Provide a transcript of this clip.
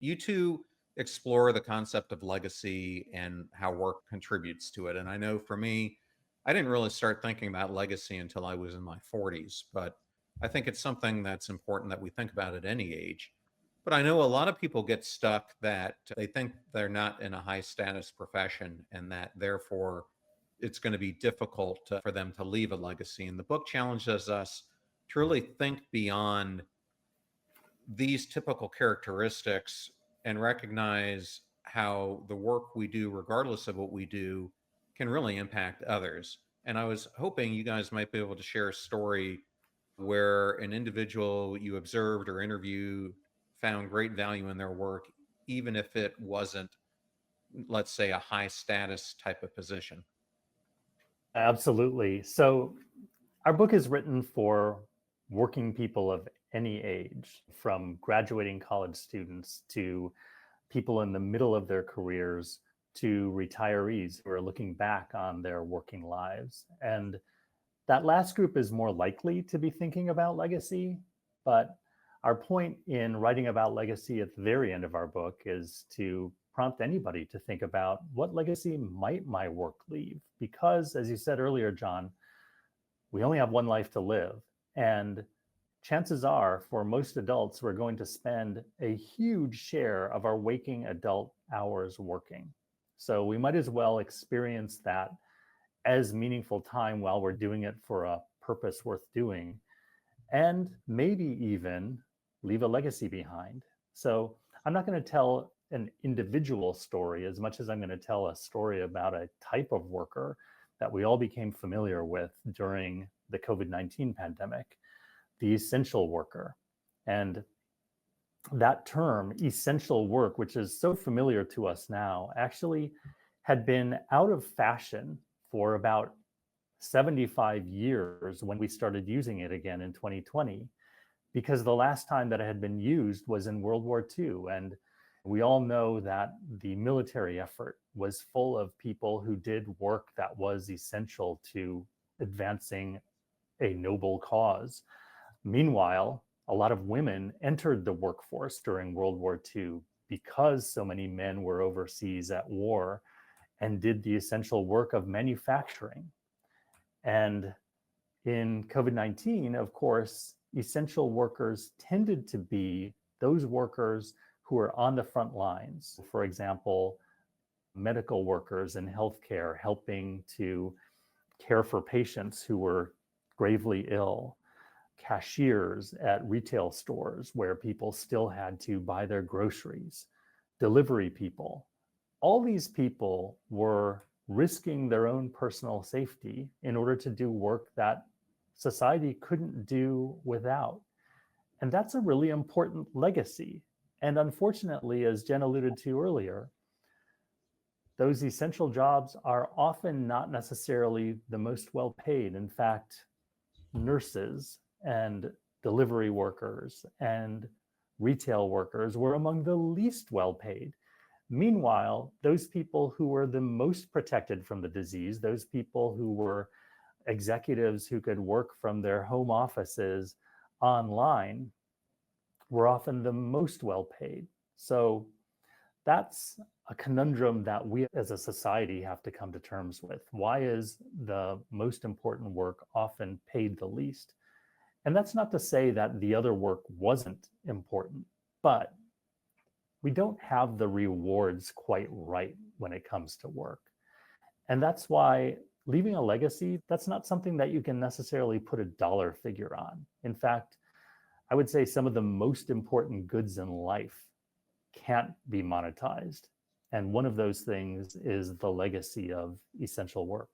you two explore the concept of legacy and how work contributes to it. And I know for me, I didn't really start thinking about legacy until I was in my 40s, but I think it's something that's important that we think about at any age. But I know a lot of people get stuck that they think they're not in a high status profession and that therefore it's going to be difficult for them to leave a legacy. And the book challenges us to really think beyond these typical characteristics and recognize how the work we do, regardless of what we do, can really impact others. And I was hoping you guys might be able to share a story where an individual you observed or interviewed found great value in their work, even if it wasn't, let's say, a high status type of position. Absolutely. So our book is written for working people of any age, from graduating college students to people in the middle of their careers to retirees who are looking back on their working lives. And that last group is more likely to be thinking about legacy, but our point in writing about legacy at the very end of our book is to prompt anybody to think about what legacy might my work leave? Because, as you said earlier, John, we only have one life to live. And chances are, for most adults, we're going to spend a huge share of our waking adult hours working. So we might as well experience that as meaningful time while we're doing it for a purpose worth doing, and maybe even leave a legacy behind. So I'm not going to tell an individual story as much as I'm going to tell a story about a type of worker that we all became familiar with during the COVID-19 pandemic, the essential worker. And that term, essential work, which is so familiar to us now, actually had been out of fashion for about 75 years when we started using it again in 2020, because the last time that it had been used was in World War II. And we all know that the military effort was full of people who did work that was essential to advancing a noble cause. Meanwhile, a lot of women entered the workforce during World War II because so many men were overseas at war and did the essential work of manufacturing. And in COVID-19, of course, essential workers tended to be those workers who are on the front lines. For example, medical workers in healthcare helping to care for patients who were gravely ill, cashiers at retail stores where people still had to buy their groceries, delivery people. All these people were risking their own personal safety in order to do work that society couldn't do without. And that's a really important legacy. And unfortunately, as Jen alluded to earlier, those essential jobs are often not necessarily the most well paid. In fact, nurses and delivery workers and retail workers were among the least well paid. Meanwhile, those people who were the most protected from the disease, those people who were executives who could work from their home offices online, were often the most well paid. So that's a conundrum that we as a society have to come to terms with. Why is the most important work often paid the least? And that's not to say that the other work wasn't important, but we don't have the rewards quite right when it comes to work. And that's why leaving a legacy, that's not something that you can necessarily put a dollar figure on. In fact, I would say some of the most important goods in life can't be monetized. And one of those things is the legacy of essential work.